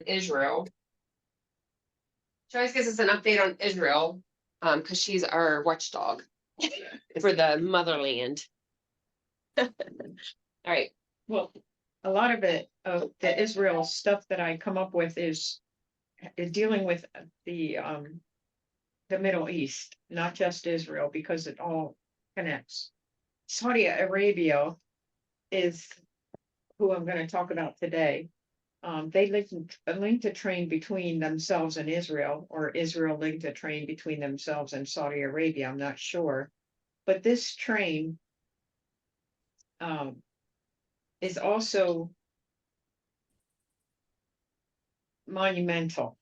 Israel. She always gives us an update on Israel, because she's our watchdog for the motherland. All right. Well, a lot of it, of the Israel stuff that I come up with is dealing with the Middle East, not just Israel, because it all connects. Saudi Arabia is who I'm going to talk about today. They linked a train between themselves and Israel, or Israel linked a train between themselves and Saudi Arabia. I'm not sure. But this train is also monumental.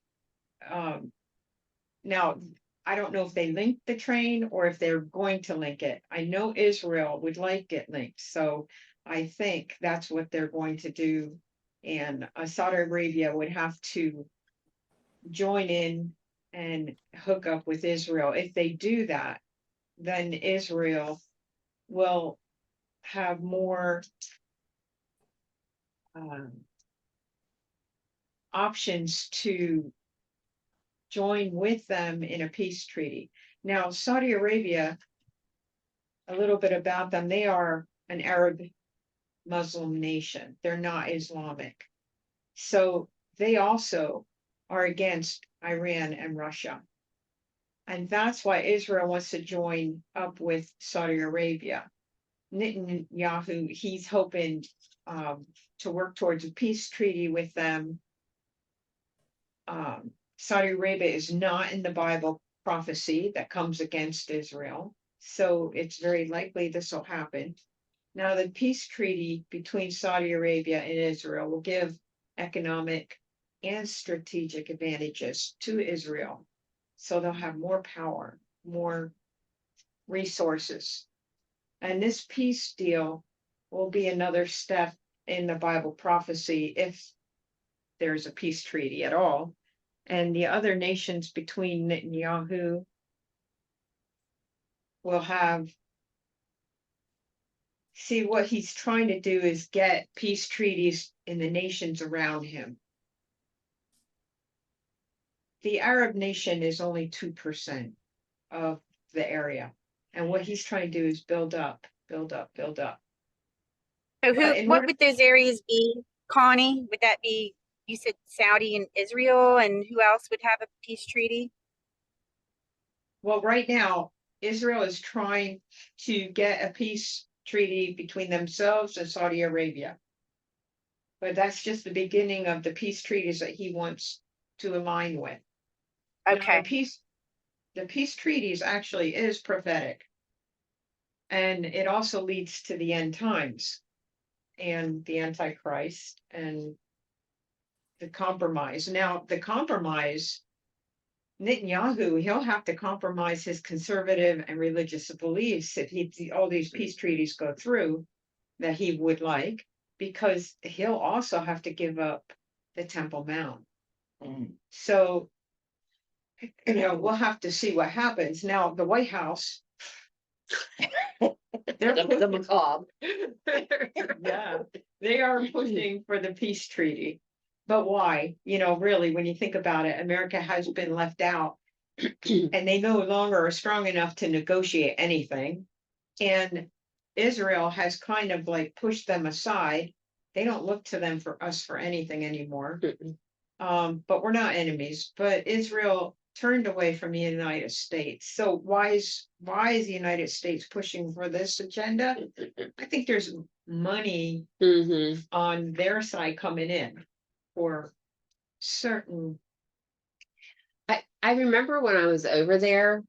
Now, I don't know if they linked the train or if they're going to link it. I know Israel would like it linked, so I think that's what they're going to do. And Saudi Arabia would have to join in and hook up with Israel. If they do that, then Israel will have more options to join with them in a peace treaty. Now, Saudi Arabia, a little bit about them, they are an Arab Muslim nation. They're not Islamic. So they also are against Iran and Russia. And that's why Israel wants to join up with Saudi Arabia. Netanyahu, he's hoping to work towards a peace treaty with them. Saudi Arabia is not in the Bible prophecy that comes against Israel, so it's very likely this will happen. Now, the peace treaty between Saudi Arabia and Israel will give economic and strategic advantages to Israel, so they'll have more power, more resources. And this peace deal will be another step in the Bible prophecy if there's a peace treaty at all. And the other nations between Netanyahu will have, see, what he's trying to do is get peace treaties in the nations around him. The Arab nation is only 2% of the area. And what he's trying to do is build up, build up, build up. So what would those areas be, Connie? Would that be, you said Saudi and Israel, and who else would have a peace treaty? Well, right now, Israel is trying to get a peace treaty between themselves and Saudi Arabia. But that's just the beginning of the peace treaties that he wants to align with. Okay. Now, the peace treaties actually is prophetic. And it also leads to the end times and the Antichrist and the compromise. Now, the compromise, Netanyahu, he'll have to compromise his conservative and religious beliefs if all these peace treaties go through that he would like, because he'll also have to give up the Temple Mount. So, we'll have to see what happens. Now, the White House, they're The macabre. yeah, they are pushing for the peace treaty. But why? Really, when you think about it, America has been left out and they no longer are strong enough to negotiate anything. And Israel has kind of like pushed them aside. They don't look to them for us for anything anymore. But we're not enemies. But Israel turned away from the United States. So why is the United States pushing for this agenda? I think there's money on their side coming in for certain. I remember when I was over there,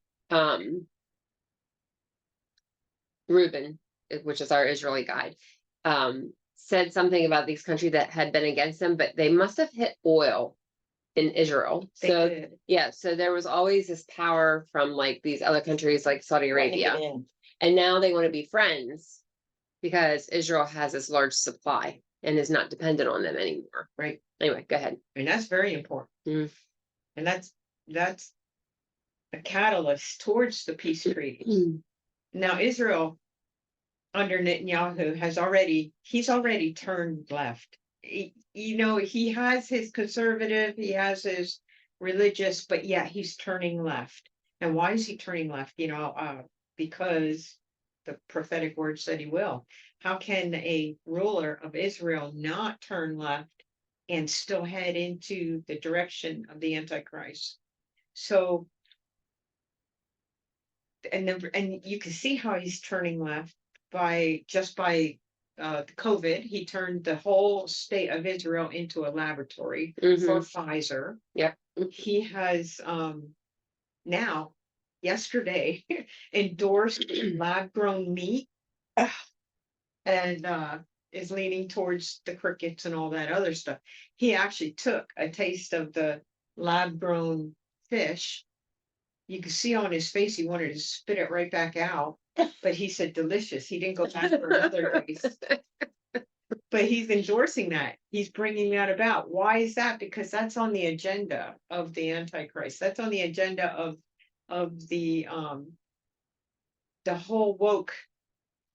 Reuben, which is our Israeli guide, said something about these countries that had been against them, but they must have hit oil in Israel. So there was always this power from like these other countries like Saudi Arabia. And now they want to be friends because Israel has this large supply and is not dependent on them anymore. Right. Anyway, go ahead. And that's very important. And that's a catalyst towards the peace treaty. Now, Israel under Netanyahu he's already turned left. he has his conservative, he has his religious, but yeah, he's turning left. And why is he turning left? Because the prophetic word said he will. How can a ruler of Israel not turn left and still head into the direction of the Antichrist? So, and you can see how he's turning left by COVID. He turned the whole state of Israel into a laboratory for Pfizer. Yep. He has now yesterday endorsed lab grown meat and is leaning towards the crickets and all that other stuff. He actually took a taste of the lab grown fish. You could see on his face he wanted to spit it right back out, but he said delicious. He didn't go back for another taste. But he's endorsing that. He's bringing that about. Why is that? Because that's on the agenda of the Antichrist. That's on the agenda of the whole woke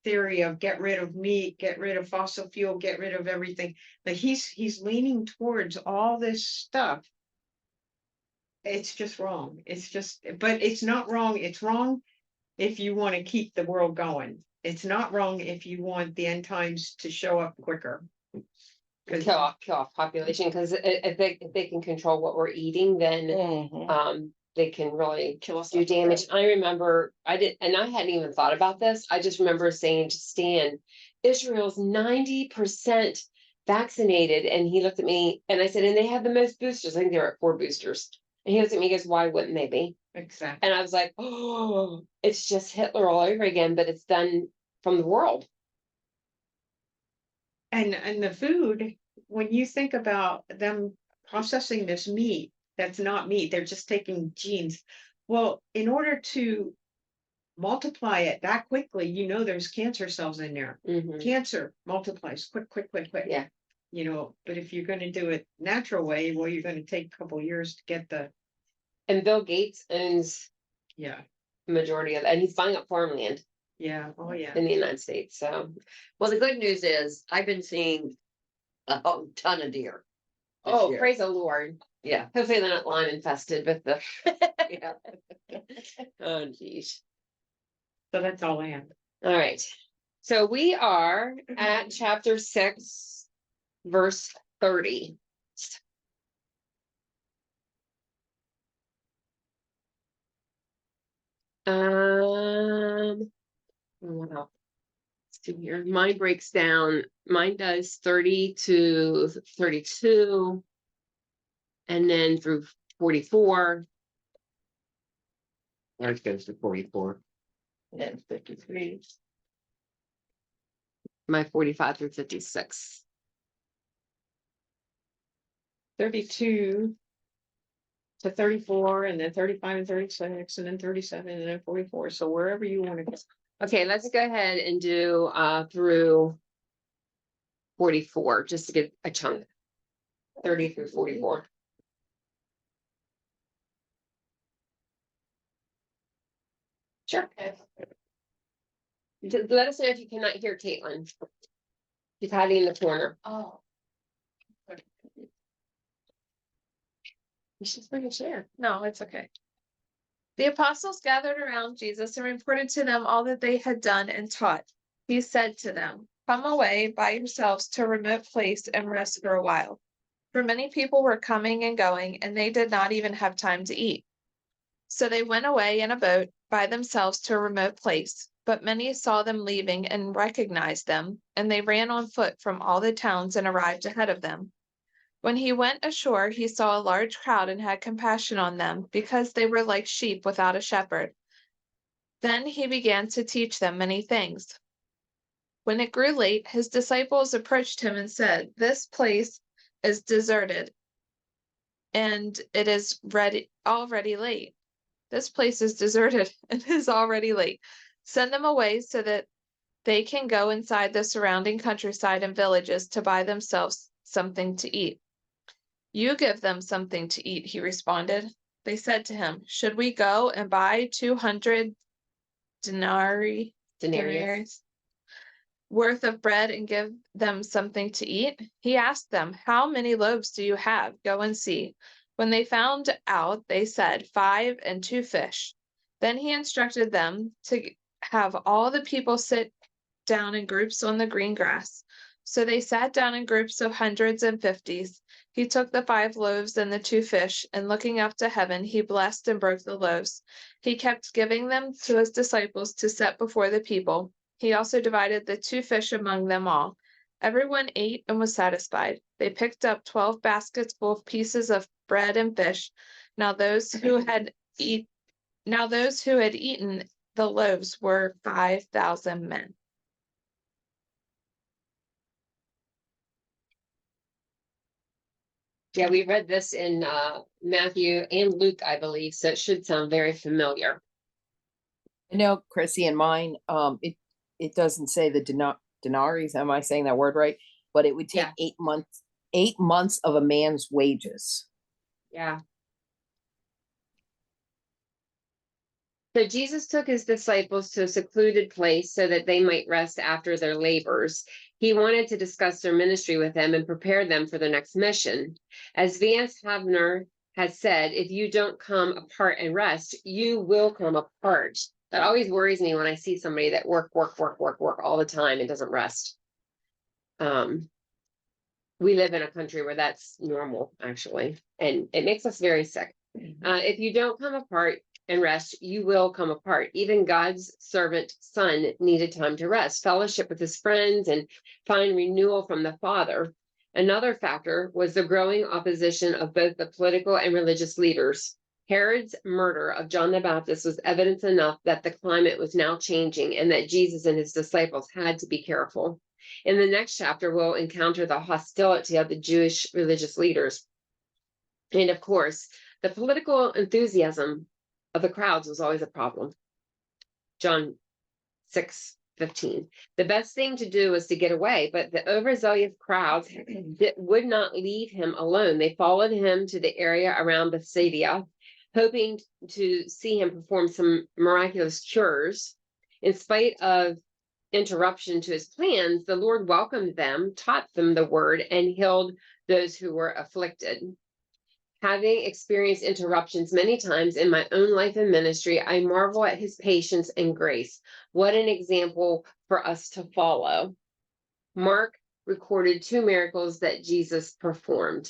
theory of get rid of meat, get rid of fossil fuel, get rid of everything. But he's leaning towards all this stuff. It's just wrong. But it's not wrong. It's wrong if you want to keep the world going. It's not wrong if you want the end times to show up quicker. Kill off population, because if they can control what we're eating, then they can really Kill us do damage. I remember I hadn't even thought about this. I just remember saying to Stan, Israel's 90% vaccinated, and he looked at me and I said, and they have the most boosters. I think they were at 4 boosters. And he looked at me and goes, why wouldn't they be? Exactly. And I was like, oh, it's just Hitler all over again, but it's done from the world. And the food, when you think about them processing this meat, that's not meat, they're just taking genes. Well, in order to multiply it that quickly, there's cancer cells in there. Cancer multiplies quick. Yeah. But if you're going to do it natural way, well, you're going to take a couple years to get the. And Bill Gates owns the majority of it, and he's buying up farmland. Yeah. Oh, yeah. In the United States. So, well, the good news is I've been seeing a ton of deer. Oh, year. praise the Lord. Yeah. Hopefully they're not Lyme infested with the. Yeah. Oh, geez. So that's all I have. All right. So we are at chapter 6, verse 30. What else? Let's see here. Mine breaks down. Mine does 30 to 32, and then through 44. Ours goes to 44. And 53. My 45 through 56. 32 to 34, and then 35 and 36, and then 37, and then 44. So wherever you want to go. Okay, let's go ahead and do through 44, just to get a chunk. 30 through 44. Sure. Just let us know if you cannot hear Caitlin. She's hiding in the corner. Oh. You should bring a chair. No, it's okay. The apostles gathered around Jesus and reported to them all that they had done and taught. He said to them, "Come away by yourselves to a remote place and rest for a while." For many people were coming and going, and they did not even have time to eat. So they went away in a boat by themselves to a remote place. But many saw them leaving and recognized them, and they ran on foot from all the towns and arrived ahead of them. When he went ashore, he saw a large crowd and had compassion on them, because they were like sheep without a shepherd. Then he began to teach them many things. When it grew late, his disciples approached him and said, "This place is deserted, and it is already late. This place is deserted and it is already late. Send them away so that they can go inside the surrounding countryside and villages to buy themselves something to eat." "You give them something to eat," he responded. They said to him, "Should we go and buy 200 denarius worth of bread and give them something to eat? He asked them, how many loaves do you have? Go and see. When they found out, they said, 5 and 2 fish. Then he instructed them to have all the people sit down in groups on the green grass. So they sat down in groups of hundreds and fifties. He took the 5 loaves and the 2 fish, and looking up to heaven, he blessed and broke the loaves. He kept giving them to his disciples to set before the people. He also divided the 2 fish among them all. Everyone ate and was satisfied. They picked up 12 baskets full of pieces of bread and fish. Now those who had eaten the loaves were 5,000 men. Yeah, we read this in Matthew and Luke, I believe, so it should sound very familiar. I know, Chrissy, in mine, it doesn't say the denaries, am I saying that word right? But it would take Yeah. 8 months of a man's wages. Yeah. So Jesus took his disciples to a secluded place so that they might rest after their labors. He wanted to discuss their ministry with them and prepare them for their next mission. As Vance Havner has said, if you don't come apart and rest, you will come apart. That always worries me when I see somebody that work all the time and doesn't rest. We live in a country where that's normal, actually, and it makes us very sick. If you don't come apart and rest, you will come apart. Even God's servant son needed time to rest, fellowship with his friends, and find renewal from the Father. Another factor was the growing opposition of both the political and religious leaders. Herod's murder of John the Baptist was evidence enough that the climate was now changing and that Jesus and his disciples had to be careful. In the next chapter, we'll encounter the hostility of the Jewish religious leaders. And of course, the political enthusiasm of the crowds was always a problem. John 6:15. The best thing to do was to get away, but the overzealous crowds would not leave him alone. They followed him to the area around Bethsaida, hoping to see him perform some miraculous cures. In spite of interruption to his plans, the Lord welcomed them, taught them the word, and healed those who were afflicted. Having experienced interruptions many times in my own life and ministry, I marvel at his patience and grace. What an example for us to follow. Mark recorded 2 miracles that Jesus performed.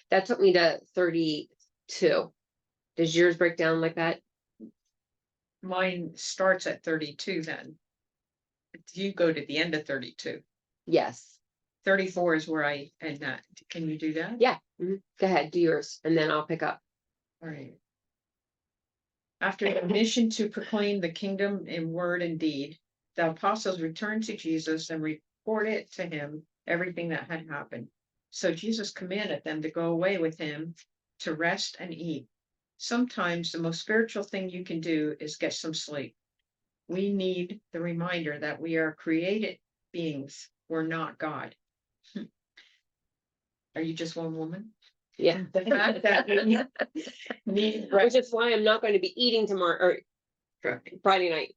That took me to 32. Does yours break down like that? Mine starts at 32 then. You go to the end of 32. Yes. 34 is where I end that. Can you do that? Yeah. Go ahead, do yours, and then I'll pick up. All right. After the mission to proclaim the kingdom in word and deed, the apostles returned to Jesus and reported to him everything that had happened. So Jesus commanded them to go away with him to rest and eat. Sometimes the most spiritual thing you can do is get some sleep. We need the reminder that we are created beings. We're not God. Are you just one woman? Yeah. The fact that we need Which rest. is why I'm not going to be eating tomorrow or Friday night.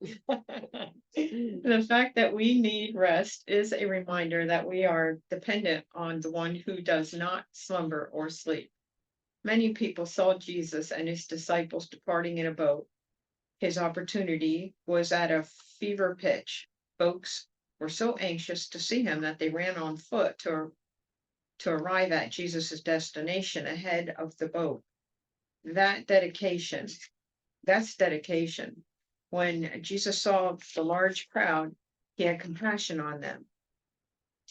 The fact that we need rest is a reminder that we are dependent on the one who does not slumber or sleep. Many people saw Jesus and his disciples departing in a boat. His opportunity was at a fever pitch. Folks were so anxious to see him that they ran on foot to arrive at Jesus's destination ahead of the boat. That's dedication. When Jesus saw the large crowd, he had compassion on them.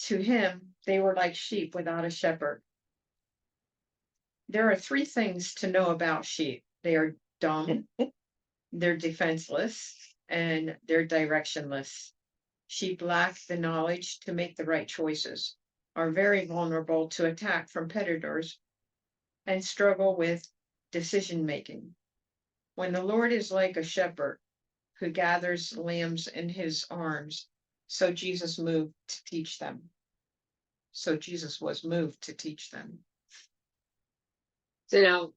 To him, they were like sheep without a shepherd. There are 3 things to know about sheep. They are dumb, they're defenseless, and they're directionless. Sheep lack the knowledge to make the right choices, are very vulnerable to attack from predators, and struggle with decision making. When the Lord is like a shepherd who gathers lambs in his arms, so Jesus moved to teach them. So Jesus was moved to teach them. So now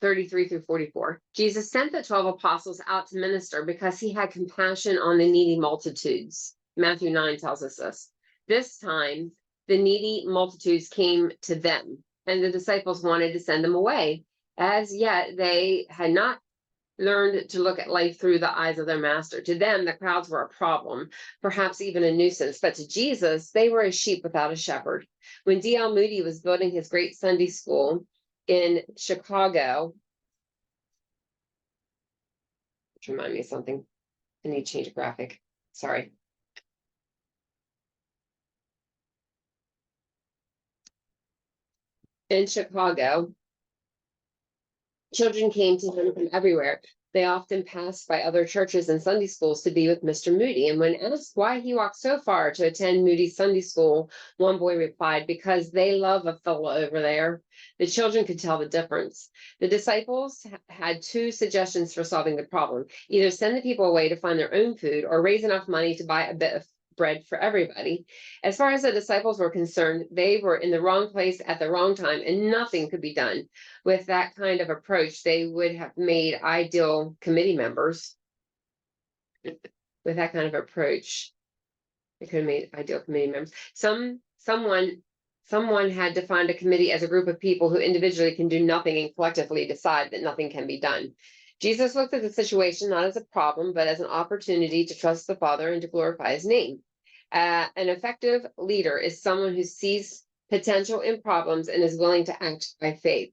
33 through 44. Jesus sent the 12 apostles out to minister because he had compassion on the needy multitudes. Matthew 9 tells us this. This time, the needy multitudes came to them, and the disciples wanted to send them away. As yet, they had not learned to look at life through the eyes of their master. To them, the crowds were a problem, perhaps even a nuisance, but to Jesus, they were as sheep without a shepherd. When D.L. Moody was building his great Sunday school in Chicago, which remind me of something, I need to change a graphic. Sorry. In Chicago, children came to him from everywhere. They often passed by other churches and Sunday schools to be with Mr. Moody. And when asked why he walked so far to attend Moody's Sunday school, one boy replied, because they love a fellow over there. The children could tell the difference. The disciples had two suggestions for solving the problem. Either send the people away to find their own food or raise enough money to buy a bit of bread for everybody. As far as the disciples were concerned, they were in the wrong place at the wrong time and nothing could be done. With that kind of approach, they would have made ideal committee members. With that kind of approach, they could have made ideal committee members. Someone had defined a committee as a group of people who individually can do nothing and collectively decide that nothing can be done. Jesus looked at the situation not as a problem, but as an opportunity to trust the Father and to glorify his name. An effective leader is someone who sees potential in problems and is willing to act by faith.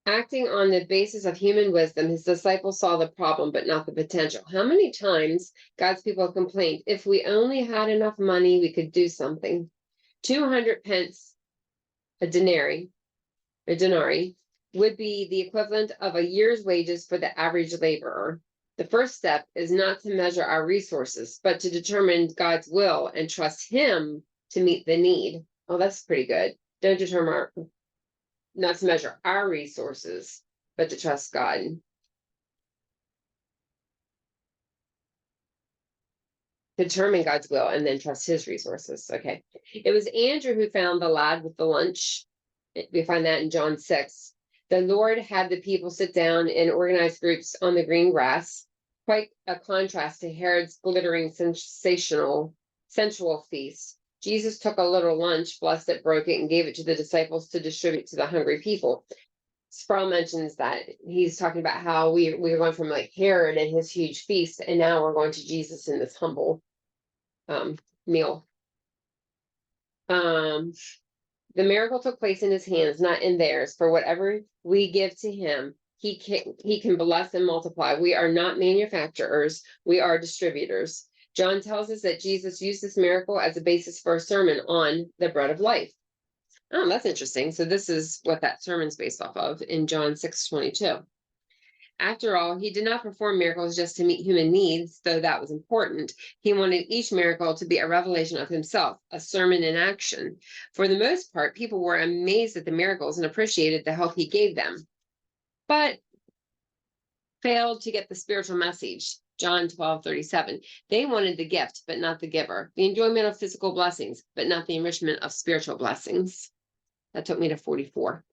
Acting on the basis of human wisdom, his disciples saw the problem, but not the potential. How many times God's people complained, if we only had enough money, we could do something. 200 pence, a denarii, would be the equivalent of a year's wages for the average laborer. The first step is not to measure our resources, but to determine God's will and trust him to meet the need. Oh, that's pretty good. Don't determine not to measure our resources, but to trust God. Determine God's will and then trust his resources. Okay. It was Andrew who found the lad with the lunch. We find that in John 6. The Lord had the people sit down in organized groups on the green grass, quite a contrast to Herod's glittering, sensual feast. Jesus took a little lunch, blessed it, broke it, and gave it to the disciples to distribute to the hungry people. Sproul mentions that he's talking about how we were going from like Herod and his huge feast, and now we're going to Jesus in this humble meal. The miracle took place in his hands, not in theirs. For whatever we give to him, he can bless and multiply. We are not manufacturers, we are distributors. John tells us that Jesus used this miracle as a basis for a sermon on the bread of life. Oh, that's interesting. So this is what that sermon's based off of in John 6:22. After all, he did not perform miracles just to meet human needs, though that was important. He wanted each miracle to be a revelation of himself, a sermon in action. For the most part, people were amazed at the miracles and appreciated the help he gave them, but failed to get the spiritual message. John 12:37. They wanted the gift, but not the giver. The enjoyment of physical blessings, but not the enrichment of spiritual blessings. That took me to 44.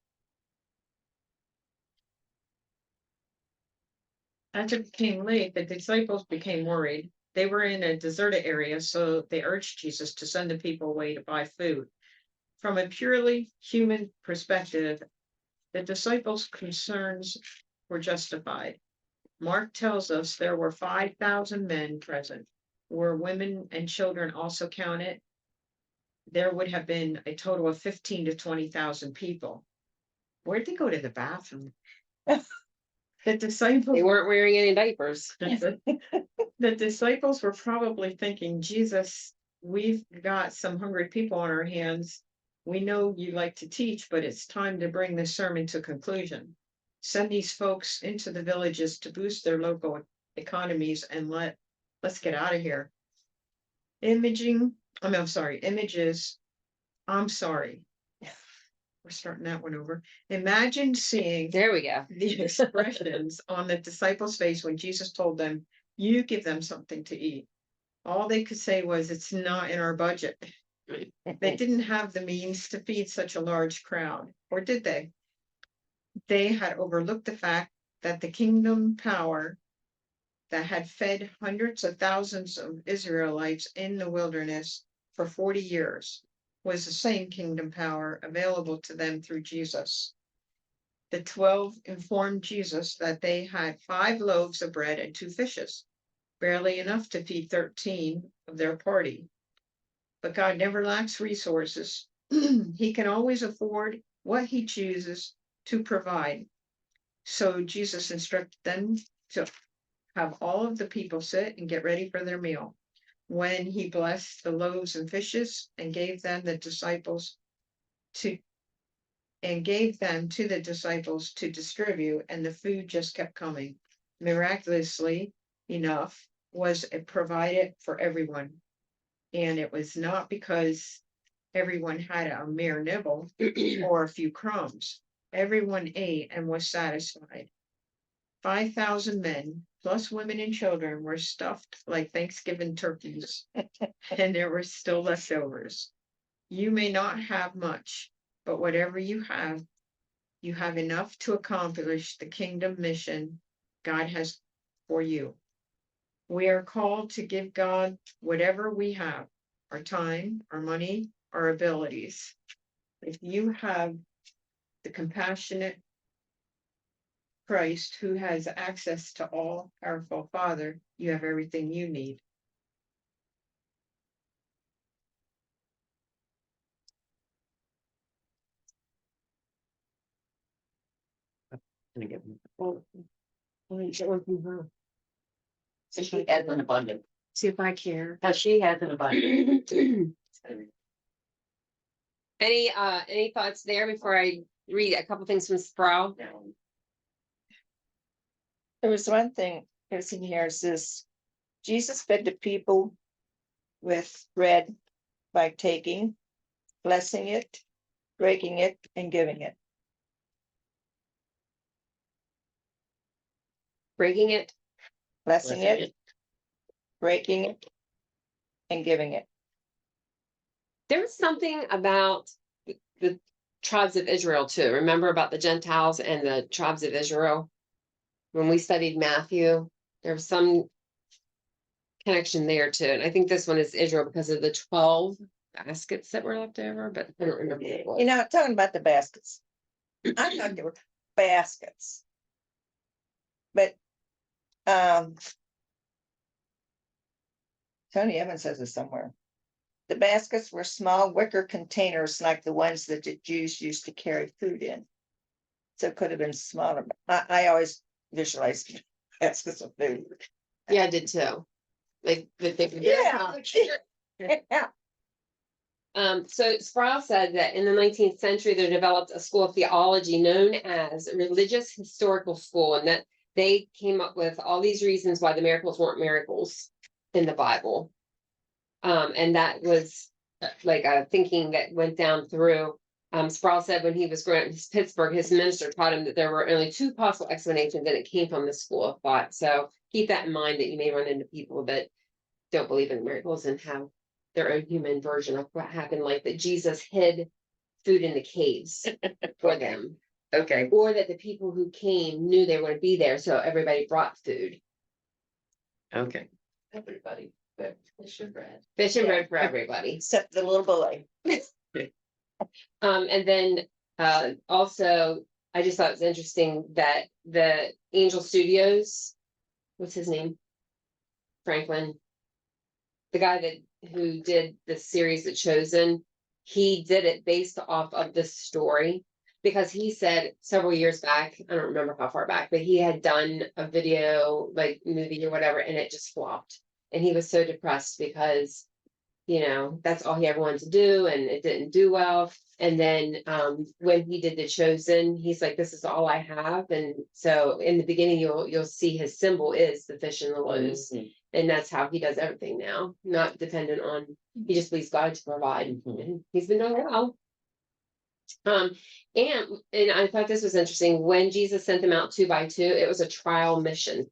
As it became late, the disciples became worried. They were in a deserted area, so they urged Jesus to send the people away to buy food. From a purely human perspective, the disciples' concerns were justified. Mark tells us there were 5,000 men present. Were women and children also counted? There would have been a total of 15 to 20,000 people. Where'd they go to the bathroom? The disciples, They weren't wearing any diapers. the disciples were probably thinking, Jesus, we've got some hungry people on our hands. We know you like to teach, but it's time to bring this sermon to conclusion. Send these folks into the villages to boost their local economies and let's get out of here. Images. I'm sorry. We're starting that one over. Imagine seeing There we go. the expressions on the disciples' face when Jesus told them, you give them something to eat. All they could say was, it's not in our budget. They didn't have the means to feed such a large crowd, or did they? They had overlooked the fact that the kingdom power that had fed hundreds of thousands of Israelites in the wilderness for 40 years was the same kingdom power available to them through Jesus. The 12 informed Jesus that they had 5 loaves of bread and 2 fishes, barely enough to feed 13 of their party. But God never lacks resources. He can always afford what he chooses to provide. So Jesus instructed them to have all of the people sit and get ready for their meal. When he blessed the loaves and fishes and gave them to the disciples to distribute, and the food just kept coming. Miraculously enough, was it provided for everyone. And it was not because everyone had a mere nibble or a few crumbs. Everyone ate and was satisfied. 5,000 men, plus women and children, were stuffed like Thanksgiving turkeys, and there were still leftovers. You may not have much, but whatever you have enough to accomplish the kingdom mission God has for you. We are called to give God whatever we have, our time, our money, our abilities. If you have the compassionate Christ who has access to all powerful Father, you have everything you need. Let me get one. Let me get one from her. So she has an abundance. See if I care. Now she has an abundance. Any thoughts there before I read a couple things from Sproul? There was one thing that's in here, it says, Jesus fed the people with bread by taking, blessing it, breaking it, and giving it. Breaking it. Blessing it, breaking it, and giving it. There was something about the tribes of Israel too. Remember about the Gentiles and the tribes of Israel? When we studied Matthew, there was some connection there too. And I think this one is Israel because of the 12 baskets that were left over, but I don't remember what it was. You know, talking about the baskets. I thought they were baskets. But Tony Evans says it somewhere. The baskets were small wicker containers like the ones that the Jews used to carry food in. So it could have been smaller. I always visualized baskets of food. Yeah, I did too. Like the thing. Yeah. Yeah. So Sproul said that in the 19th century, they developed a school of theology known as Religious Historical School, and that they came up with all these reasons why the miracles weren't miracles in the Bible. And that was like a thinking that went down through. Sproul said when he was growing up in Pittsburgh, his minister taught him that there were only 2 possible explanations, and it came from the school of thought. So keep that in mind, that you may run into people that don't believe in miracles and have their own human version of what happened, like that Jesus hid food in the caves for them. Okay. Or that the people who came knew they were going to be there, so everybody brought food. Okay. Everybody. Fish and bread. Fish and bread for everybody. Except the little boy. And then also, I just thought it was interesting that the Angel Studios, what's his name? Franklin, the guy who did the series The Chosen, he did it based off of this story, because he said several years back, I don't remember how far back, but he had done a video, like movie or whatever, and it just flopped. And he was so depressed because, you know, that's all he ever wanted to do, and it didn't do well. And then when he did The Chosen, he's like, this is all I have. And so in the beginning, you'll see his symbol is the fish and the loaves. Mm-hmm. And that's how he does everything now, not dependent on, he just believes God to provide. Mhm. And he's been doing well. And I thought this was interesting. When Jesus sent them out 2 by 2, it was a trial mission.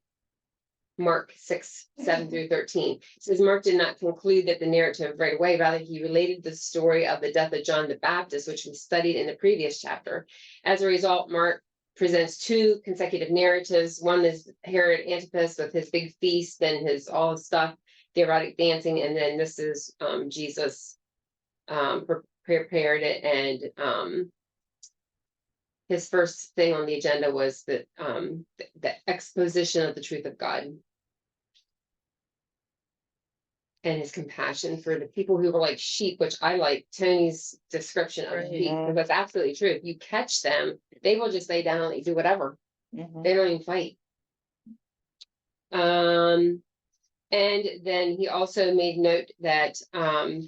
Mark 6:7-13. It says Mark did not conclude that the narrative right away. Rather, he related the story of the death of John the Baptist, which we studied in the previous chapter. As a result, Mark presents two consecutive narratives. One is Herod Antipas with his big feast, then his all his stuff, the erotic dancing, and then this is Jesus prepared it, and his first thing on the agenda was the exposition of the truth of God. And his compassion for the people who were like sheep, which I like Tony's description of Right. sheep, because that's absolutely true. If you catch them, they will just lay down and do whatever. Mhm. They don't even fight. And then he also made note that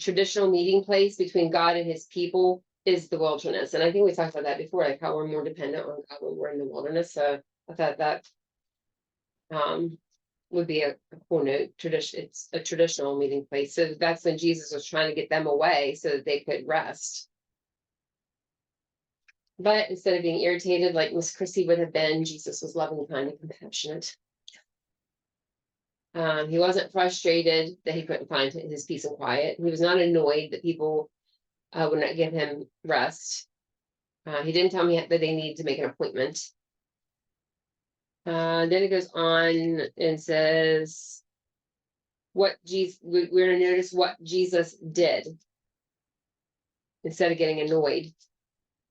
traditional meeting place between God and his people is the wilderness. And I think we talked about that before, like how we're more dependent on God when we're in the wilderness. So I thought that would be a cool note. It's a traditional meeting place. So that's when Jesus was trying to get them away so that they could rest. But instead of being irritated like Miss Chrissy would have been, Jesus was loving, kind, and compassionate. He wasn't frustrated that he couldn't find his peace and quiet. He was not annoyed that people would not give him rest. He didn't tell me that they needed to make an appointment. Then it goes on and says, we're going to notice what Jesus did instead of getting annoyed.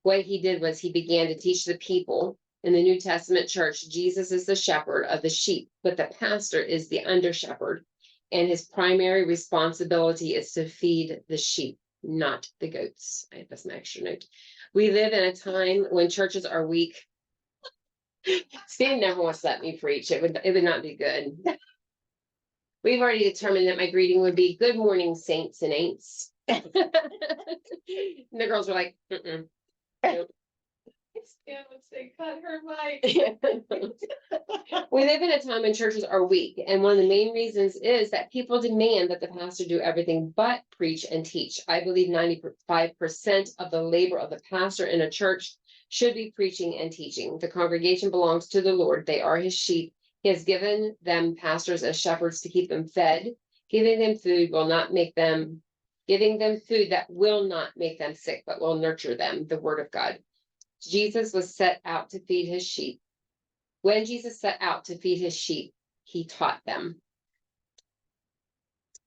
What he did was he began to teach the people. In the New Testament church, Jesus is the shepherd of the sheep, but the pastor is the under shepherd, and his primary responsibility is to feed the sheep, not the goats. That's my extra note. We live in a time when churches are weak. Stan never wants to let me preach. It would not be good. We've already determined that my greeting would be good morning, saints and ain'ts. And the girls were like, mm-mm. Stan would say, cut her mic. We live in a time when churches are weak, and one of the main reasons is that people demand that the pastor do everything but preach and teach. I believe 95% of the labor of the pastor in a church should be preaching and teaching. The congregation belongs to the Lord. They are his sheep. He has given them pastors as shepherds to keep them fed. Giving them food that will not make them sick, but will nurture them, the word of God. Jesus was set out to feed his sheep. When Jesus set out to feed his sheep, he taught them.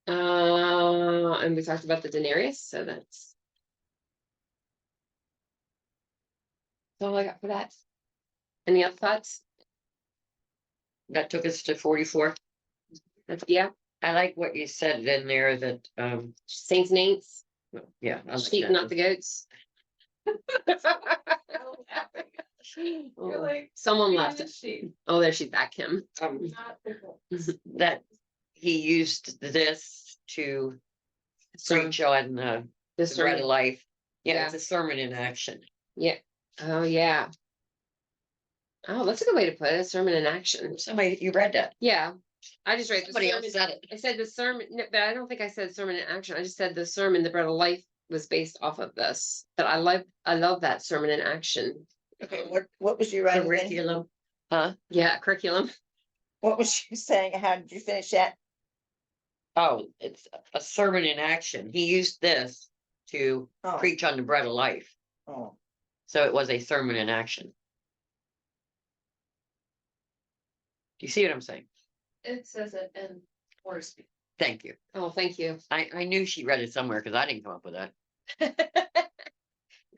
And we talked about the denarius, so that's all I got for that. Any other thoughts? That took us to 44. Yeah, I like what you said in there that, saints and ain'ts, yeah. I like sheep, that. not the goats. You're like, Someone "Feed left the it. sheep, Oh, there she's back, Kim. not the goats." That he used this to preach on the This bread of life. Yeah, Yeah. it's a sermon in action. Yeah. Oh, yeah. Oh, that's a good way to put it. Sermon in action. Somebody, you read that. Yeah. I just read the Somebody sermon. else said it. I said the sermon, no, but I don't think I said sermon in action. I just said the sermon, the bread of life, was based off of this. But I love that sermon in action. Okay, what was you writing? then? Curriculum. Huh? Yeah, curriculum. What was you saying? How did you finish that? Oh, it's a sermon in action. He used this to Oh, preach on the bread of life. oh, So it was a sermon in action. Do you see what I'm saying? It says it in words. Thank you. Oh, thank you. I knew she read it somewhere because I didn't come up with that. You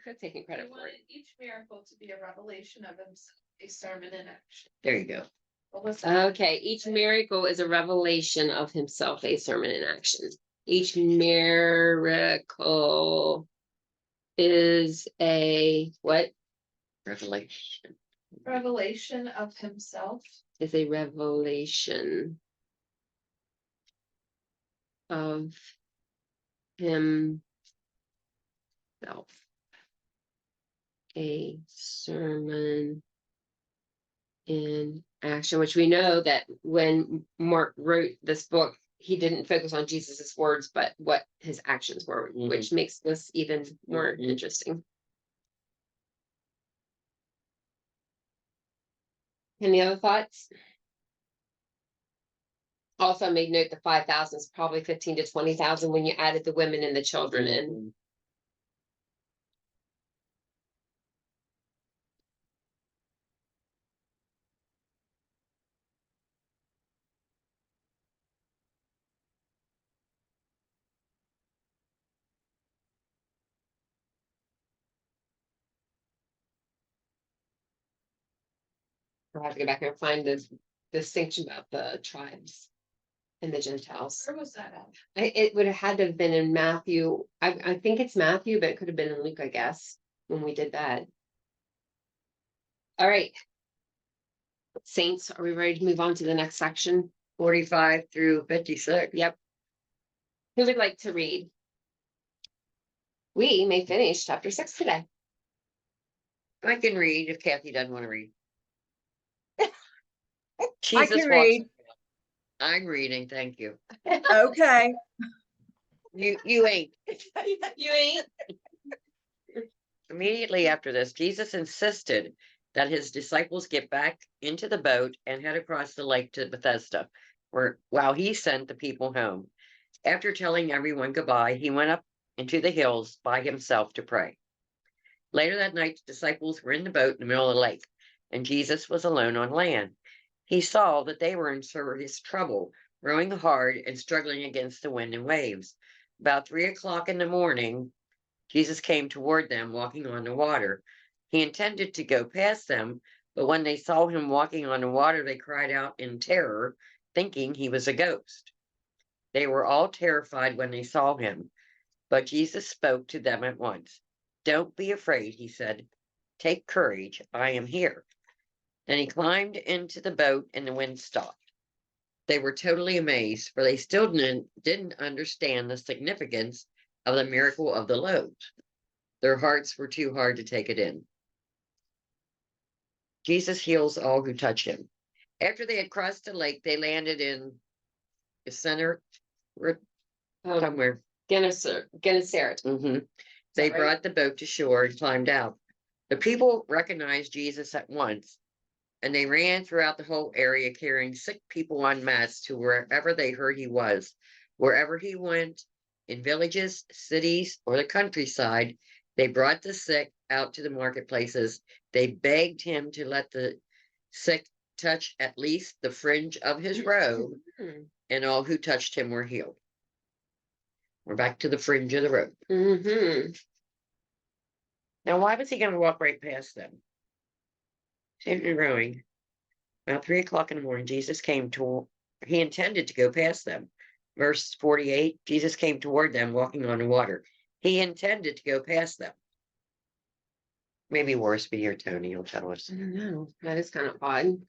could have taken He credit for wanted it. each miracle to be a revelation of himself, a sermon in action. There you go. What was that? Okay, each miracle is a revelation of himself, a sermon in action. Each miracle is a what? Revelation. Revelation of himself. Is a revelation of himself. A sermon in action, which we know that when Mark wrote this book, he didn't focus on Jesus's words, but what his actions were, Mhm. which makes this even more Mhm. interesting. Any other thoughts? Also made note the 5,000 is probably 15 to 20,000 when you added the women and the children in. I'll have to go back and find the distinction about the tribes and the Gentiles. Where was that at? It would have had to have been in Matthew. I think it's Matthew, but it could have been in Luke, I guess, when we did that. All right. Saints, are we ready to move on to the next section? 45 through 56. Yep. Who would like to read? We may finish chapter 6 today. I can read if Kathy doesn't want to read. I Jesus can walks read. around. I'm reading, thank you. Okay. You ain't. You ain't. Immediately after this, Jesus insisted that his disciples get back into the boat and head across the lake to Bethesda, while he sent the people home. After telling everyone goodbye, he went up into the hills by himself to pray. Later that night, the disciples were in the boat in the middle of the lake, and Jesus was alone on land. He saw that they were in serious trouble, rowing hard and struggling against the wind and waves. About 3 o'clock in the morning, Jesus came toward them walking on the water. He intended to go past them, but when they saw him walking on the water, they cried out in terror, thinking he was a ghost. They were all terrified when they saw him, but Jesus spoke to them at once. "Don't be afraid," he said. "Take courage, I am here." Then he climbed into the boat and the wind stopped. They were totally amazed, for they still didn't understand the significance of the miracle of the loaves. Their hearts were too hard to take it in. Jesus heals all who touch him. After they had crossed the lake, they landed in the center, somewhere. Gennesaret. They right? brought the boat to shore and climbed out. The people recognized Jesus at once, and they ran throughout the whole area carrying sick people en masse to wherever they heard he was. Wherever he went, in villages, cities, or the countryside, they brought the sick out to the marketplaces. They begged him to let the sick touch at least the fringe of his robe, and all who touched him were healed. We're back to the fringe of the robe. Mm-hmm. Now, why was he going to walk right past them? Continue rowing. About 3 o'clock in the morning, he intended to go past them. Verse 48, Jesus came toward them walking on the water. He intended to go past them. Maybe Worsby or Tony will tell us. I don't know. That is kind of odd.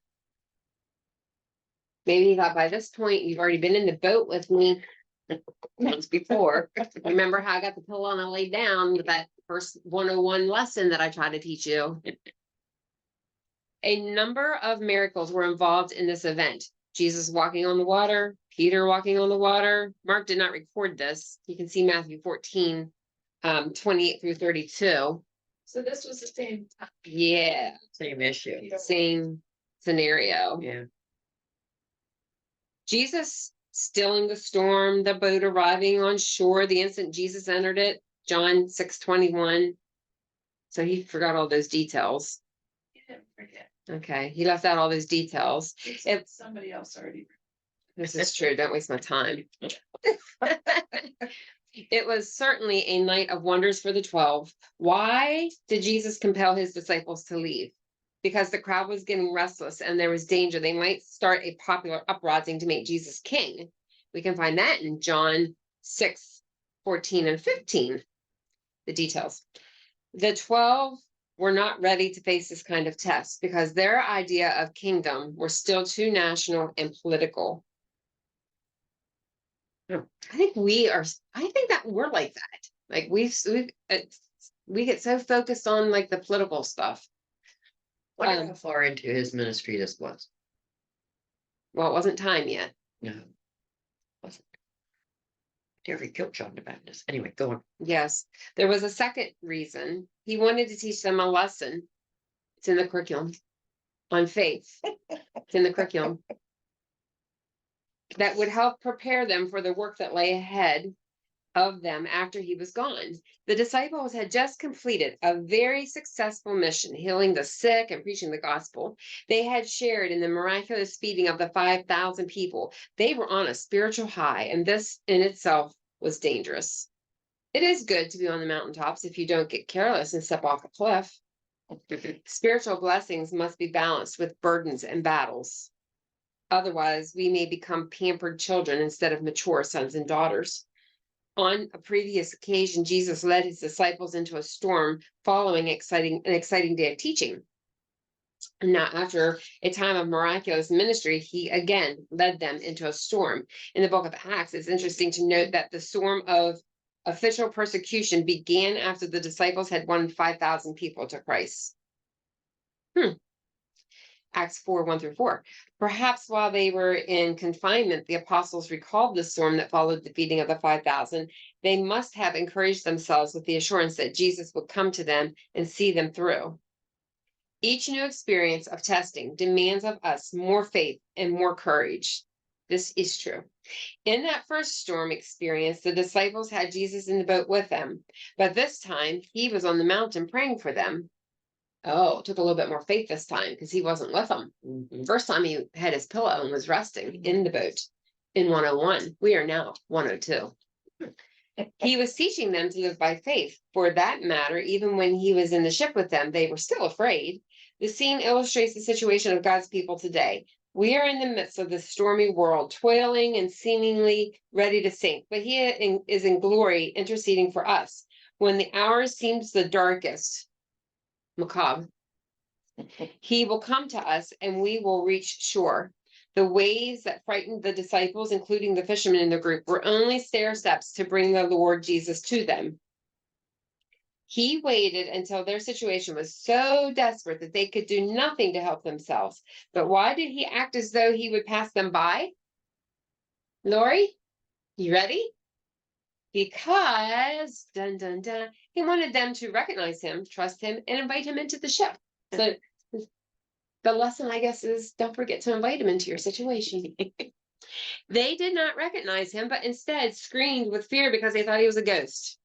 Maybe he thought by this point you've already been in the boat with me once before. Remember how I got the pillow and I laid down with that first 101 lesson that I tried to teach you? A number of miracles were involved in this event. Jesus walking on the water, Peter walking on the water. Mark did not record this. You can see Matthew 14, 28 through 32. So this was the same time. Yeah, Same issue. same scenario. Yeah. Jesus stilling the storm, the boat arriving on shore the instant Jesus entered it, John 6:21. So he forgot all those details. You didn't forget. Okay, he left out all those details. If somebody else already. This is true. Don't waste my time. It was certainly a night of wonders for the 12. Why did Jesus compel his disciples to leave? Because the crowd was getting restless and there was danger. They might start a popular uprising to make Jesus king. We can find that in John 6:14 and 15. The details. The 12 were not ready to face this kind of test because their idea of kingdom were still too national and political. I think that we're like that. Like we get so focused on like the political stuff. Wonder how far into his ministry this was. Well, it wasn't time yet. No. Wasn't. Terry killed John the Baptist. Anyway, go on. Yes, there was a second reason. He wanted to teach them a lesson. It's in the curriculum on faith. It's in the curriculum. That would help prepare them for the work that lay ahead of them after he was gone. The disciples had just completed a very successful mission, healing the sick and preaching the gospel. They had shared in the miraculous feeding of the 5,000 people. They were on a spiritual high, and this in itself was dangerous. It is good to be on the mountaintops if you don't get careless and step off a cliff. Spiritual blessings must be balanced with burdens and battles. Otherwise, we may become pampered children instead of mature sons and daughters. On a previous occasion, Jesus led his disciples into a storm following an exciting day of teaching. Now, after a time of miraculous ministry, he again led them into a storm. In the book of Acts, it's interesting to note that the storm of official persecution began after the disciples had won 5,000 people to Christ. Acts 4:1-4. Perhaps while they were in confinement, the apostles recalled the storm that followed the feeding of the 5,000. They must have encouraged themselves with the assurance that Jesus would come to them and see them through. Each new experience of testing demands of us more faith and more courage. This is true. In that first storm experience, the disciples had Jesus in the boat with them, but this time he was on the mountain praying for them. Oh, it took a little bit more faith this time because he wasn't with them. First time he had his pillow and was resting in the boat in 101. We are now 102. He was teaching them to live by faith. For that matter, even when he was in the ship with them, they were still afraid. The scene illustrates the situation of God's people today. We are in the midst of this stormy world, toiling and seemingly ready to sink, but he is in glory interceding for us. When the hour seems the darkest, macabre, he will come to us and we will reach shore. The waves that frightened the disciples, including the fishermen in the group, were only stair steps to bring the Lord Jesus to them. He waited until their situation was so desperate that they could do nothing to help themselves. But why did he act as though he would pass them by? Lori, you ready? Because, dun, dun, dun, he wanted them to recognize him, trust him, and invite him into the ship. So the lesson, I guess, is don't forget to invite him into your situation. They did not recognize him, but instead screamed with fear because they thought he was a ghost.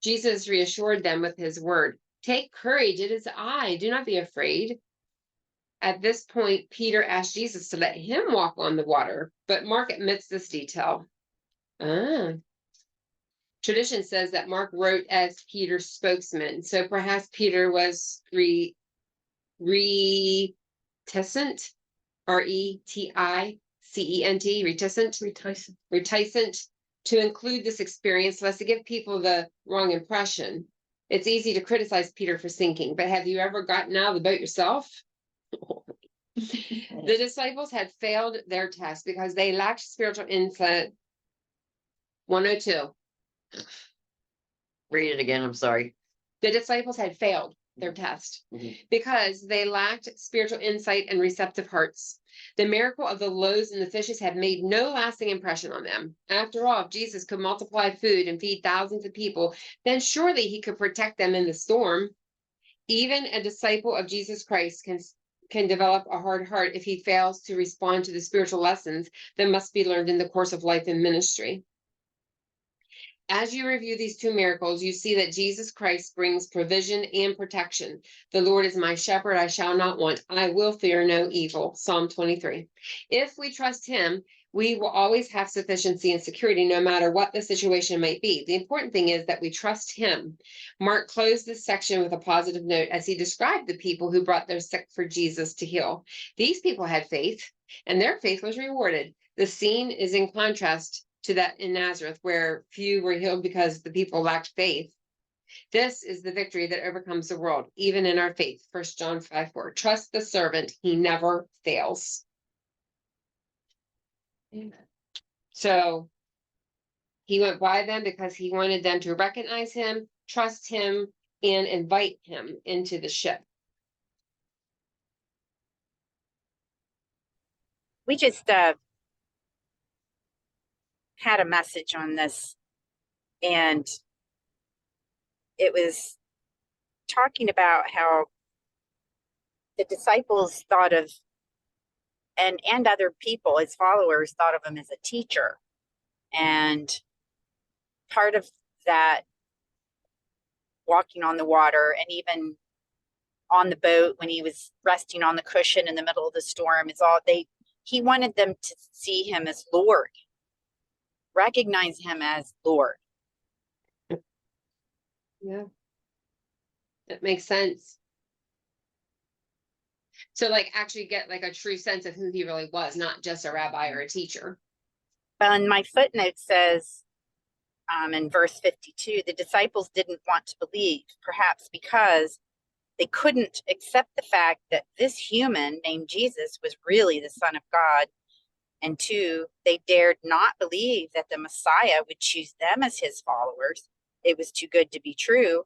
Jesus reassured them with his word. Take courage, it is I, do not be afraid. At this point, Peter asked Jesus to let him walk on the water, but Mark omits this detail. Tradition says that Mark wrote as Peter's spokesman, so perhaps Peter was reticent, reticent to include this experience, lest to give people the wrong impression. It's easy to criticize Peter for sinking, but have you ever gotten out of the boat yourself? The disciples had failed their test because they lacked spiritual insight. 102. Read it again, I'm sorry. The disciples had failed their test because they lacked spiritual insight and receptive hearts. The miracle of the loaves and the fishes had made no lasting impression on them. After all, if Jesus could multiply food and feed thousands of people, then surely he could protect them in the storm. Even a disciple of Jesus Christ can develop a hard heart if he fails to respond to the spiritual lessons that must be learned in the course of life and ministry. As you review these two miracles, you see that Jesus Christ brings provision and protection. The Lord is my shepherd, I shall not want. I will fear no evil. Psalm 23. If we trust him, we will always have sufficiency and security no matter what the situation might be. The important thing is that we trust him. Mark closed this section with a positive note as he described the people who brought their sick for Jesus to heal. These people had faith, and their faith was rewarded. The scene is in contrast to that in Nazareth, where few were healed because the people lacked faith. This is the victory that overcomes the world, even in our faith. 1 John 5:4. Trust the servant, he never fails. Amen. So he went by them because he wanted them to recognize him, trust him, and invite him into the ship. We just had a message on this, and it was talking about how the disciples thought of, and other people, his followers, thought of him as a teacher. And part of that, walking on the water and even on the boat when he was resting on the cushion in the middle of the storm, is all he wanted them to see him as Lord, recognize him as Lord. Yeah, that makes sense. So like actually get like a true sense of who he really was, not just a rabbi or a teacher. And my footnote says, in verse 52, the disciples didn't want to believe, perhaps because they couldn't accept the fact that this human named Jesus was really the Son of God. And 2, they dared not believe that the Messiah would choose them as his followers. It was too good to be true.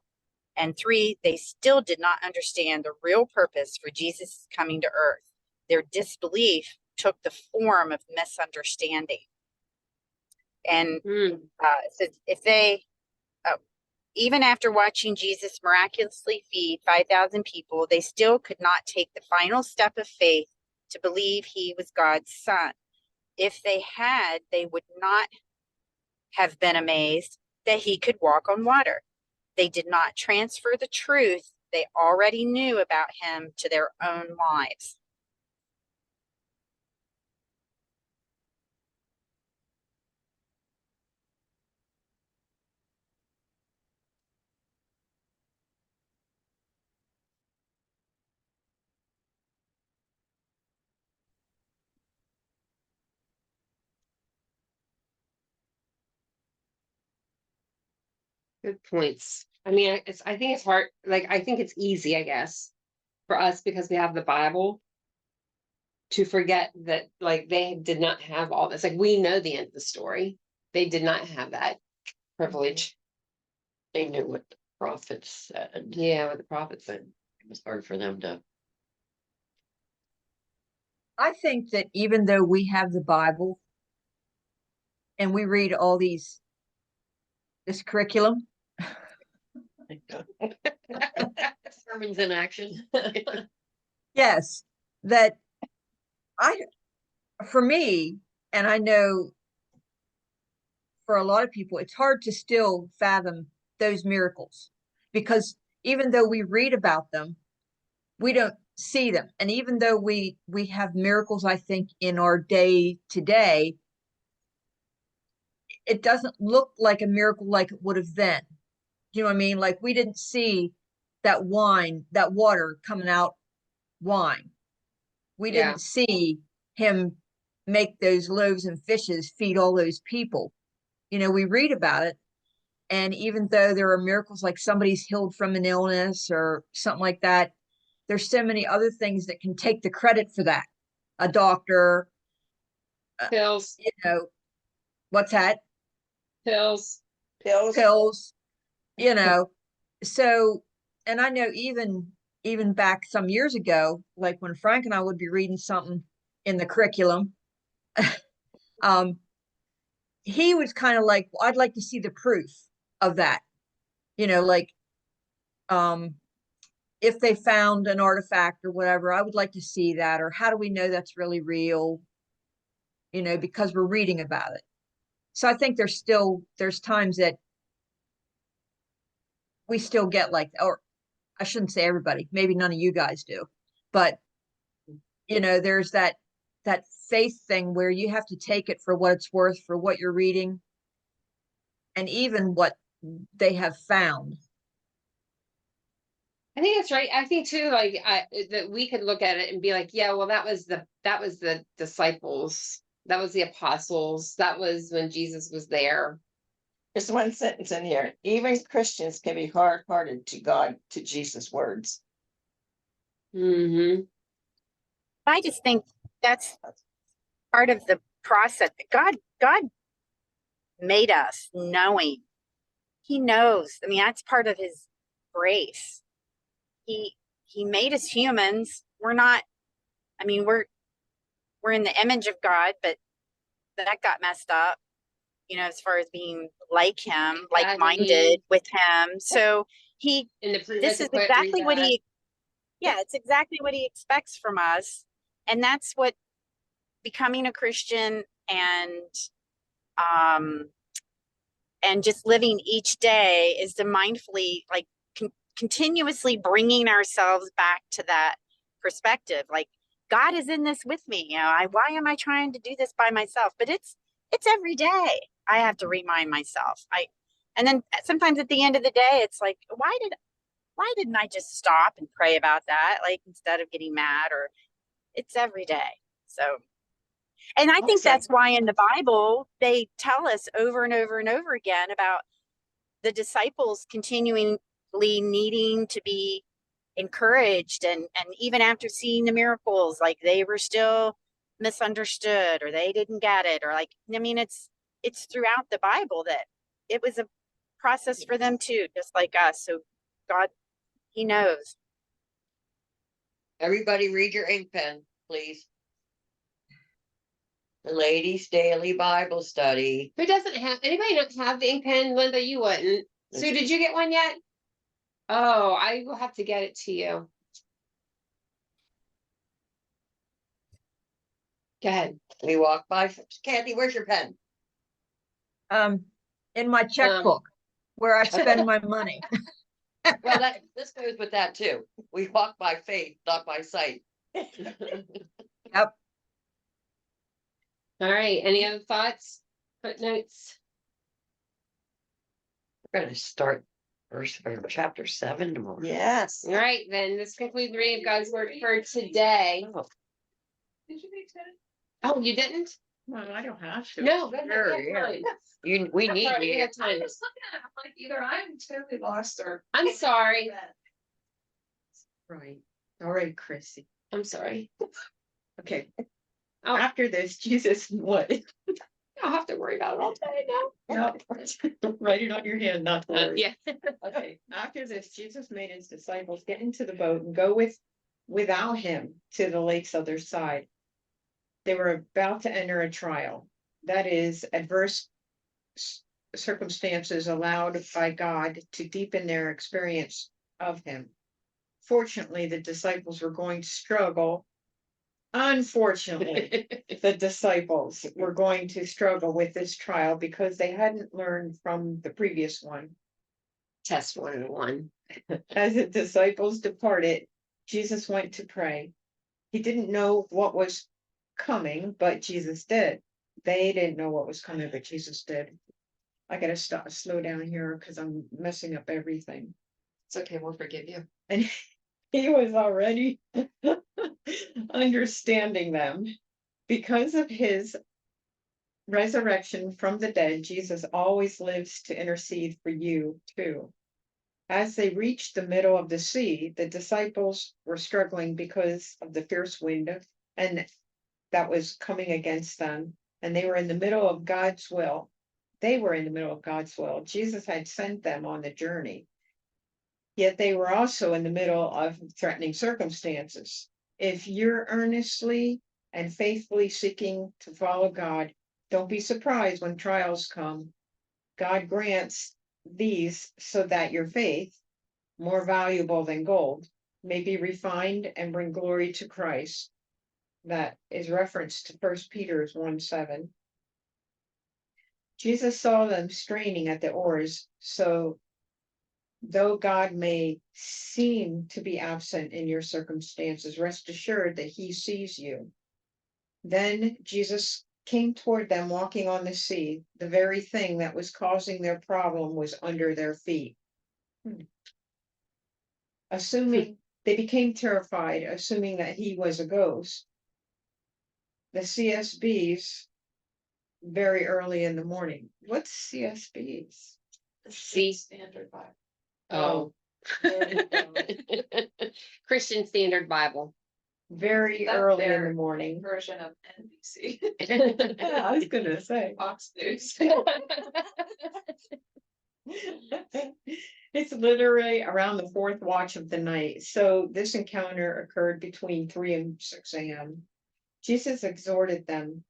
And 3, they still did not understand the real purpose for Jesus coming to earth. Their disbelief took the form of misunderstanding. And so if they, even after watching Jesus miraculously feed 5,000 people, they still could not take the final step of faith to believe he was God's son. If they had, they would not have been amazed that he could walk on water. They did not transfer the truth they already knew about him to their own lives. Good points. I mean, I think it's hard, like, I think it's easy, I guess, for us because we have the Bible to forget that, like, they did not have all this. Like, we know the end of the story. They did not have that privilege. They knew what the prophets said. Yeah, what the prophets But said. it was hard for them to. I think that even though we have the Bible and we read all this curriculum, Sermons in action. yes, that for me, and I know for a lot of people, it's hard to still fathom those miracles because even though we read about them, we don't see them. And even though we have miracles, I think, in our day to day, it doesn't look like a miracle like it would have then. You know what I mean? Like we didn't see that water coming out wine. We Yeah. didn't see him make those loaves and fishes feed all those people. You know, we read about it. And even though there are miracles like somebody's healed from an illness or something like that, there's so many other things that can take the credit for that. A doctor, Pills, you know, what's that? pills. Pills, you know. So, and I know even back some years ago, like when Frank and I would be reading something in the curriculum, he was kind of like, well, I'd like to see the proof of that. You know, like if they found an artifact or whatever, I would like to see that. Or how do we know that's really real? You know, because we're reading about it. So I think there's times that we still get like, or I shouldn't say everybody, maybe none of you guys do, but you know, there's that faith thing where you have to take it for what it's worth, for what you're reading, and even what they have found. I think that's right. I think too, like that we could look at it and be like, yeah, well, that was the disciples, that was the apostles, that was when Jesus was there. There's one sentence in here. Even Christians can be hard-hearted to God, to Jesus' words. Mm-hmm. I just think that's part of the process. God made us knowing. He knows. I mean, that's part of his grace. He made us humans. We're not, I mean, we're in the image of God, but that got messed up, you know, as far as being like him, like-minded with him. So this is exactly what it's exactly what he expects from us. And that's what becoming a Christian and just living each day is to mindfully, like, continuously bringing ourselves back to that perspective. Like, God is in this with me. You know, why am I trying to do this by myself? But it's every day I have to remind myself. And then sometimes at the end of the day, it's like, why did why didn't I just stop and pray about that? Like, instead of getting mad, or it's every day. So, and I think Awesome. that's why in the Bible, they tell us over and over and over again about the disciples continually needing to be encouraged, and even after seeing the miracles, like they were still misunderstood, or they didn't get it, or like, I mean, it's throughout the Bible that it was a process for them too, just like us. So God, he knows. Everybody read your ink pen, please. The Ladies' Daily Bible Study. Who doesn't have, anybody don't have the ink pen? Linda, you wouldn't. Sue, did you get one yet? Oh, I will have to get it to you. Go ahead. We walk by, Kathy, where's your pen? In my checkbook, where I spend my money. Well, this goes with that too. We walk by faith, not by sight. Yep. All right, any other thoughts, footnotes? We're gonna start chapter 7 tomorrow. Yes. All right, then this concludes the reading of God's word for today. Oh, Did you make that? Oh, you didn't? No, I don't have to. No, go ahead, Sure, you yeah. have time. we need Sorry, you you. have time. I'm just looking at it, I'm like, either I'm totally lost or. I'm sorry. Right. All right, Chrissy. I'm sorry. Okay. Oh. After this, Jesus, what? I don't have to worry about it all day now. No, write it on your hand, not to worry. Yeah. Okay, after this, Jesus made his disciples get into the boat and go without him to the lake's other side. They were about to enter a trial, that is, adverse circumstances allowed by God to deepen their experience of him. Fortunately, the disciples were going to struggle. Unfortunately, the disciples were going to struggle with this trial because they hadn't learned from the previous one. Test 101. As the disciples departed, Jesus went to pray. He didn't know what was coming, but Jesus did. They didn't know what was coming, but Jesus did. I gotta slow down here because I'm messing up everything. It's okay, we'll forgive you. And he was already understanding them. Because of his resurrection from the dead, Jesus always lives to intercede for you too. As they reached the middle of the sea, the disciples were struggling because of the fierce wind and that was coming against them. And they were in the middle of God's will. They were in the middle of God's will. Jesus had sent them on the journey. Yet they were also in the middle of threatening circumstances. If you're earnestly and faithfully seeking to follow God, don't be surprised when trials come. God grants these so that your faith, more valuable than gold, may be refined and bring glory to Christ. That is referenced to 1 Peter 1:7. Jesus saw them straining at the oars, so though God may seem to be absent in your circumstances, rest assured that he sees you. Then Jesus came toward them walking on the sea. The very thing that was causing their problem was under their feet. Assuming they became terrified, assuming that he was a ghost. The CSBs very early in the morning. What's CSBs? See? Standard Bible. Oh. Christian Standard Bible. Very That's early in their the morning. Version of NBC. Yeah, I was gonna say. Fox News. It's literally around the fourth watch of the night. So this encounter occurred between 3 and 6 a.m. Jesus exhorted them,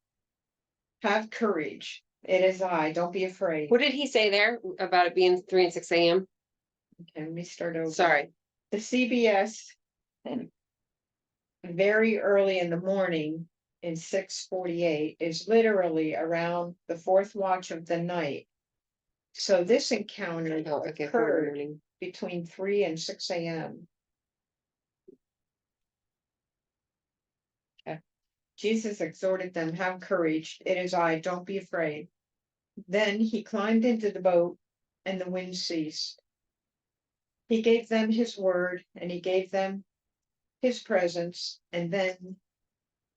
have courage. It is I, don't be afraid. What did he say there about it being 3 and 6 a.m.? Okay, let me start over. Sorry. The CBS very early in the morning in 6:48 is literally around the fourth watch of the night. So this encounter Oh, okay, occurred morning. between 3 and 6 a.m. Okay. Jesus exhorted them, have courage. It is I, don't be afraid. Then he climbed into the boat and the wind ceased. He gave them his word and he gave them his presence, and then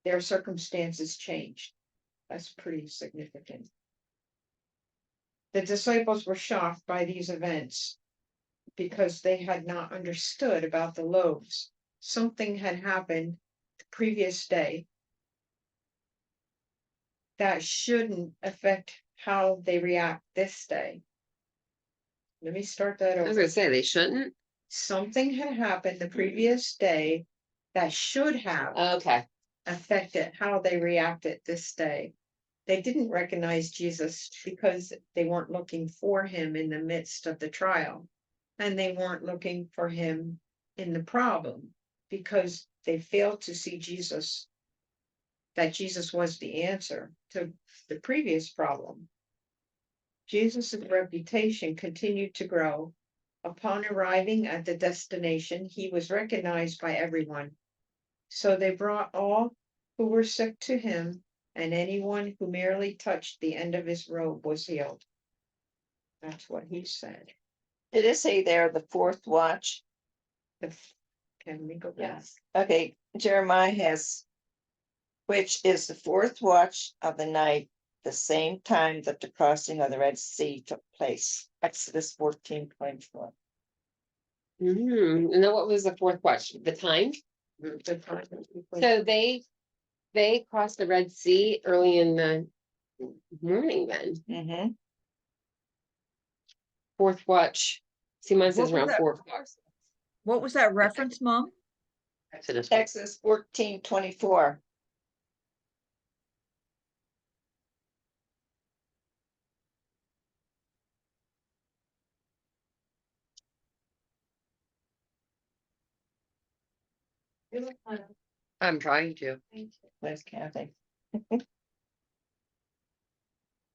their circumstances changed. That's pretty significant. The disciples were shocked by these events because they had not understood about the loaves. Something had happened the previous day that shouldn't affect how they react this day. Let me start that I was over. gonna say, they shouldn't. Something had happened the previous day that should have Okay. affected how they reacted this day. They didn't recognize Jesus because they weren't looking for him in the midst of the trial. And they weren't looking for him in the problem because they failed to see Jesus, that Jesus was the answer to the previous problem. Jesus' reputation continued to grow. Upon arriving at the destination, he was recognized by everyone. So they brought all who were sick to him, and anyone who merely touched the end of his robe was healed. That's what he said. Did it say there the fourth watch? Can we go back? Yes. Okay, Jeremiah has, which is the fourth watch of the night, the same time that the crossing of the Red Sea took place. Exodus 14:24. And then what was the fourth watch? The time? The time. So they crossed the Red Sea early in the morning then. Mm-hmm. Fourth watch. See, mine says What was around that? 4 o'clock. What was that reference, Mom? Exodus. Exodus 14:24. I'm trying to, Where's Kathy?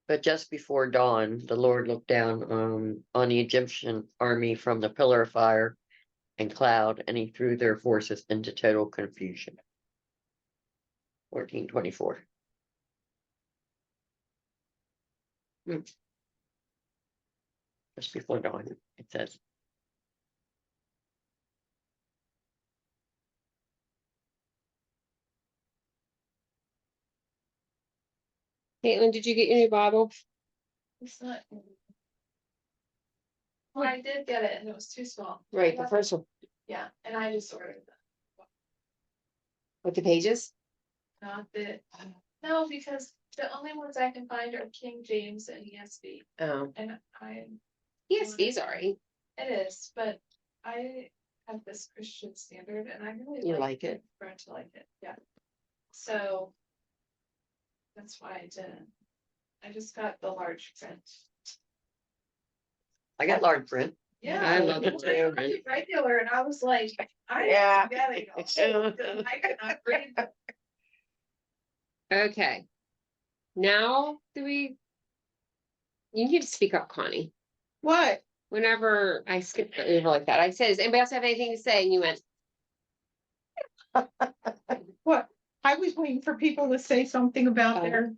but just before dawn, the Lord looked down on the Egyptian army from the pillar of fire and cloud, and he threw their forces into total confusion. 14:24. Just before dawn, it says. Caitlin, did you get your new Bible? It's not. Well, I did get it and it was too small. Right, the first one. Yeah, and I just ordered them, With the pages? not the, no, because the only ones I can find are King James and ESV, Oh, and I, ESV's alright. it is, but I have this Christian Standard and I really You like it? prefer to like it, yeah. So. That's why I didn't. I just got the large print. I got large print. Yeah. I love it I too. got the regular and I was like, I Yeah. am getting old, and I could not read them. Okay. Now, you need to speak up, Connie. What? Whenever I skip over like that, I said, does anybody else have anything to say? And you went, What? I was waiting for people to say something about their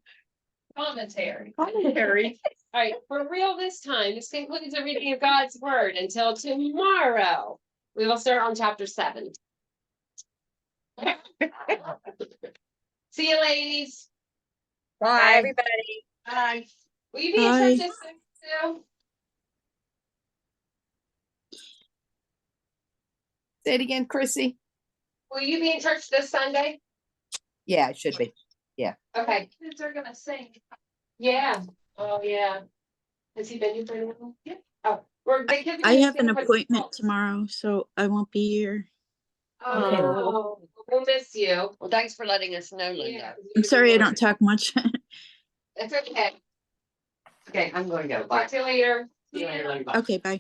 Commentary. commentary. all right, for real this time, this concludes the reading of God's word. Until tomorrow, we will start on chapter 7. See you, ladies. Bye, Bye. everybody. Bye. Will you be in Bye. church this Sunday, Sue? Say it again, Chrissy. Will you be in church this Sunday? Yeah, it should be. Okay, Kids are gonna sing. yeah. Oh, yeah. Has he been here for a while? Yeah. Oh, the kids are I gonna have an sing for appointment themselves. tomorrow, so I won't be here. Oh, we'll miss you. Well, thanks for letting us know, Linda. Yeah, I'm sorry I don't talk much. It's okay. Okay, I'm going to go. Talk Bye. to you later. See you later. Bye. Okay, bye.